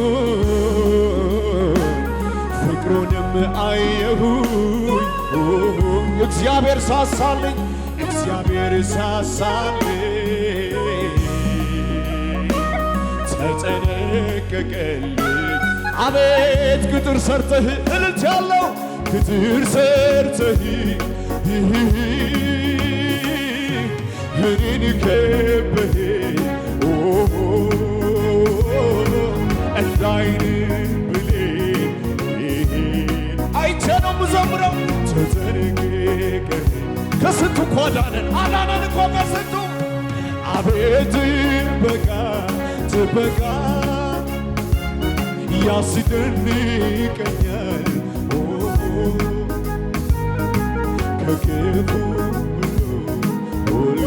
ፍቅሩንም አየሁኝ እግዚአብሔር ሳሳልኝ እግዚአብሔር ሳሳልኝ ተጠነቀቀልኝ አቤት ቅጥር ሰርተህ እልልት ያለው ቅጥር ሰርተህ እኔን ከበህ እንዳይን ብሌን አይቼ ነው የምዘምረው ተጠንቅቀህ ከስንቱ እኮ አዳነን እኮ ከስንቱ አቤት ጥበቃ ጥበቃ ያስደንቀኛል ከክፉ ሁሉ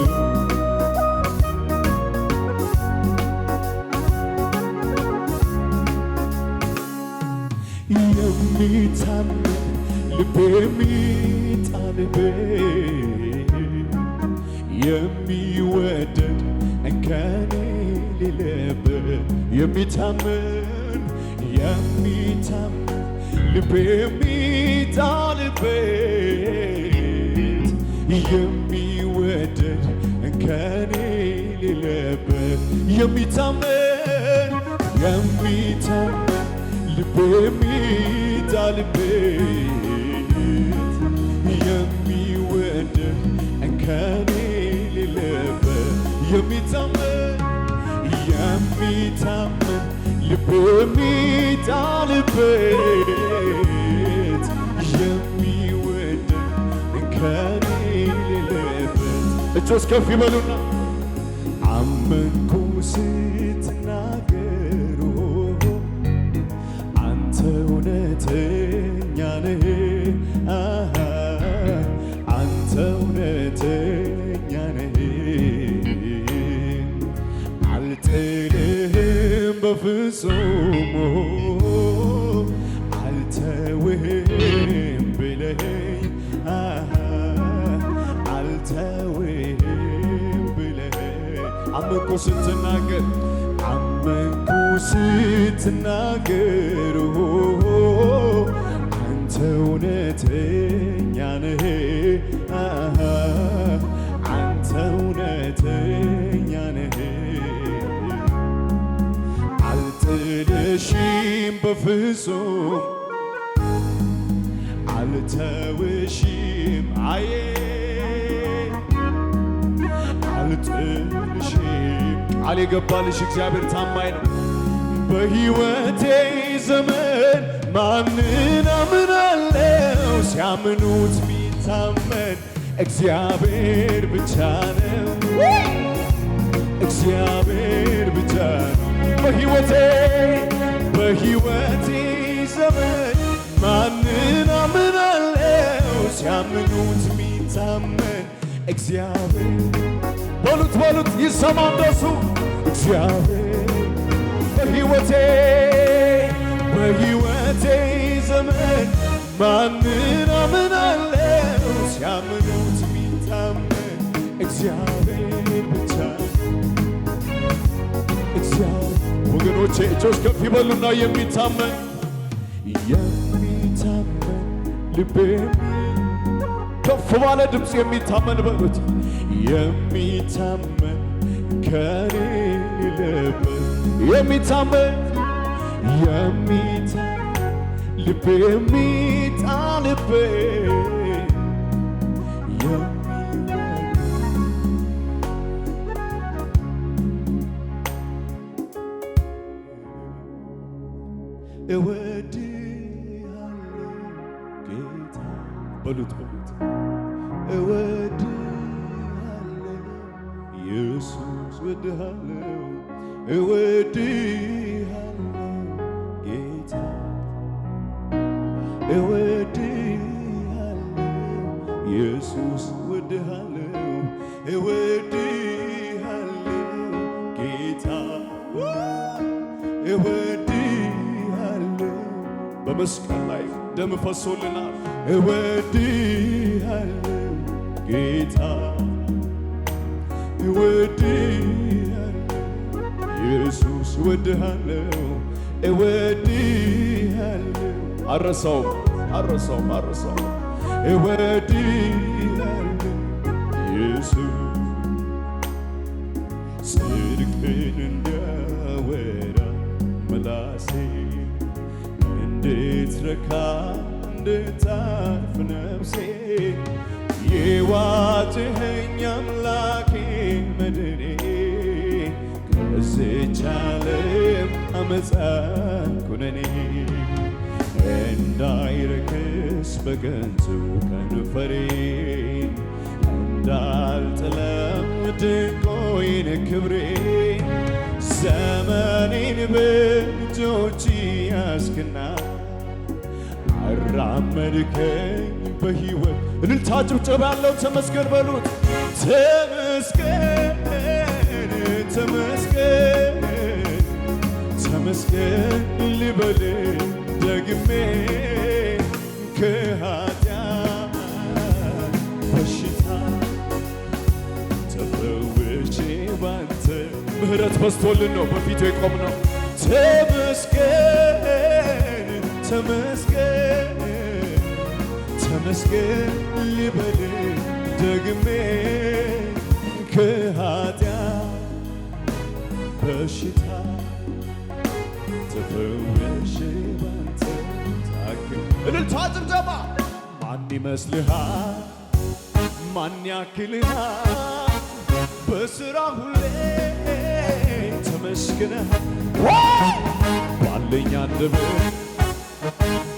የሚታመን ልብ የሚጣልበት የሚወደድ እንከን የሌለበት የሚታመን ልብ የሚጣልበት የሚወደድ እንከን የሌለበት የሚታመን ልብ የሚጣልበት የሚወደድ እንከን የሌለበት የሚታመን ልብ የሚጣልበት የሚወደድ እንከን የሌለበት እጆች ከፍ ይበሉና አመንኩ ስትናገሩ አንተ እውነተኛ ነህ አንተ እውነተኛ ነህ አልጥልህም በፍጹም አልተውህም ብለኸኝ አልተውህም ብለኸኝ አመንኩ ስትናገሩ አንተ እውነተኛ ነህ አንተ እውነተኛ ነህ አልጥልሽም በፍጹም አልተውሽም አዬ አልጥልሽም ቃል የገባልሽ እግዚአብሔር ታማኝ ነው። በሕይወቴ ዘመን ማንን አምናለው? ሲያምኑት ሚታመን እግዚአብሔር ብቻ ነው። እግዚአብሔር ብቻ ነው። በሕይወቴ ዘመን ማንን አምናለው? ሲያምኑት ሚታመን እግዚአብሔር በሉት ይሰማ እንደሱ እግዚአብሔር በሕይወቴ ዘመን ማንን አምናለው? ሲያምኑት ሚታመን እግዚአብሔር ብቻ ወገኖቼ እጆች ከፍ ይበሉና የሚታመን ልቤ ከፍ ባለ ድምፅ የሚታመን በሉት የሚታመን ከኔ ሌለበት የሚታመን ልቤ የሚጣልበት እወድሃለሁ ጌታ በሉት እወድሃለሁ ኢየሱስ እወድሃለሁ ጌታ እወድሃለሁ ኢየሱስ እወድሃለሁ ጌታ በመስቀል ላይ ደም ፈሶልናል። እወድሃለሁ ጌታ እወድሃለሁ ኢየሱስ እወድሃለሁ አረሳውም እወድሃለሁ ኢየሱስ ጽድቅን እንዲያወራ ምላሴ እንድትረካ እንድታርፍ ነፍሴ የዋጅኸኝ አምላኬ መድኔ ከዚች ዓለም አመፃ ኩነኔ እንዳይረክስ በከንቱ ከንፈሬ እንዳልጥለው ድንቆይን ክብሬ ዘመኔን በእጆች ያስክና አራመድከኝ በሕይወት እልልታ ጭብጨባ ያለው ተመስገን በሉት ተመስገን ልበል ደግሜ ከኃጢአት በሽታ ተፈውሼ ባንተ ምህረት በዝቶልን ነው በፊቱ የቆምነው ተመስገን ልበል ደግሜ ከኃጢአት በሽታ ተፈውሼ ባንተ ታክል እልልታ ጭብጨባ ማን ይመስልሃል ማን ያክልሃል በሥራ ሁሌ ተመስግነሃል ባለኝ አንደበት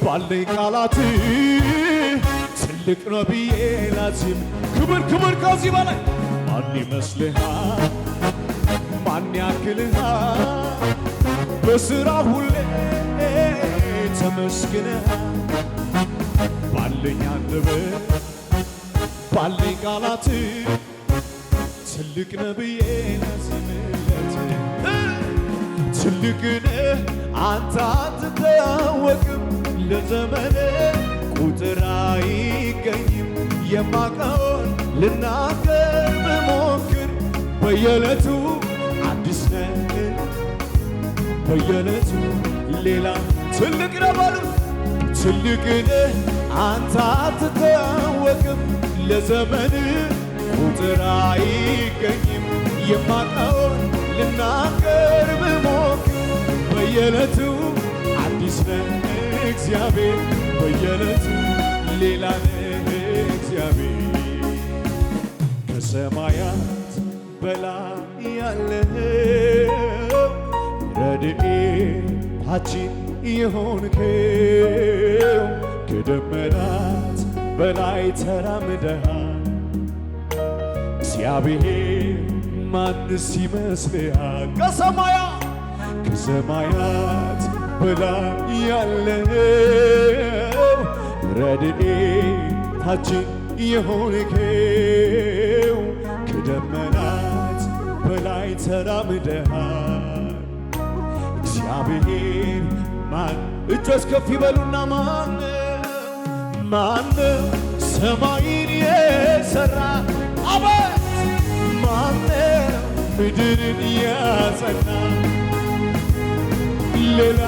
ባለኝ ቃላት ትልቅ ነው ብዬ ላዚም ክብር ከዚህ በላይ ማን ይመስልሃል ማን ያክልሃል በሥራ ሁሌ ተመስግነሃል ባለኝ አንደበት ባለኝ ቃላት ትልቅ ነው ብዬ ላዚምለት ትልቅ ነህ አንተ አትታወቅም ለዘመን ቁጥር አይገኝም የማውቀውን ልናገር ብሞክር በየዕለቱ አዲስ ነህ በየዕለቱ ሌላ ትልቅ ነህ በሉት ትልቅ ነህ አንተ አትታወቅም ለዘመን ቁጥር አይገኝም የማውቀውን ልናገር ብሞክር በየዕለቱ አዲስ ነህ እግዚአብሔር በየዕለቱ ሌላ ነህ እግዚአብሔር ከሰማያት በላይ ያለኸው ረድኤታችን የሆንከው ከደመናት በላይ ተራምደሃል እግዚአብሔር ማንስ ይመስልሃል? ከሰማያት በላይ ያለኸው ረድኤታችን የሆንከው ከደመናት በላይ ተራምደሃል እግዚአብሔር ማን እጆች ከፍ ይበሉና ማነው ሰማይን የሠራ አቤት ማነው ምድርን ያጸና ሌላ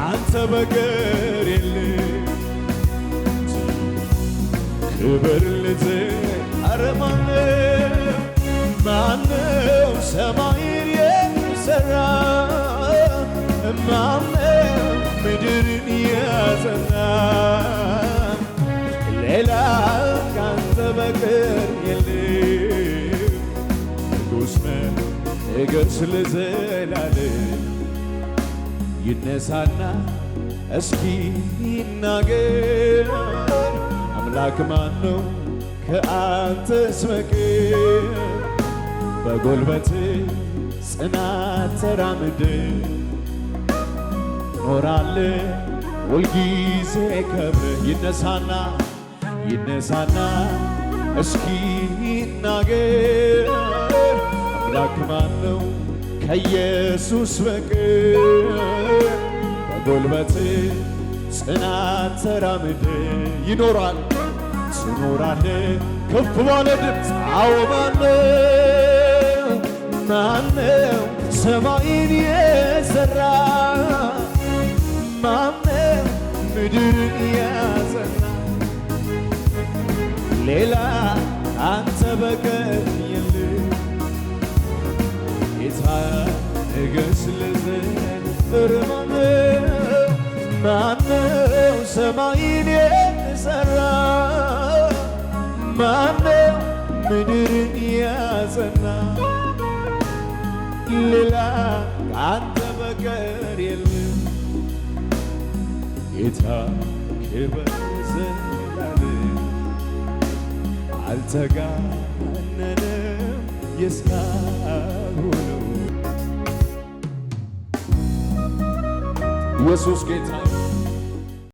አንተ በቀር የለም ክብር ኧረ ማነው ሰማይን የሠራ ማነው ምድርን ያጸና ሌላ ካንተ በቀር የለም ንጉሥ ነህ ንገሥ ለዘላለም ይነሳና እስኪ ይናገር አምላክ ማን ነው ከአንተስ በቀር በጉልበት ጽናት ተራምደ ኖራለህ ሁልጊዜ ከብረህ ይነሳና እስኪ ይናገር አምላክ ማን ነው ከኢየሱስ በቀር በጉልበት ጽናት ተራምደ ይኖራል ትኖራለህ ከፍ ባለ ድምፅ አዎ ማነው ሰማይን የሠራ ማነው ምድርን ያጸና ሌላ አንተ በቀር የለም ጌታ ንገሥ ለዘላለም ማነው ሰማይን የሠራ ማነው ምድርን ያጸና ሌላ አንተ በቀር የለም ጌታ ክብር ዘላለም አልተጋነንም የእስካሁኑ ኢየሱስ ጌታ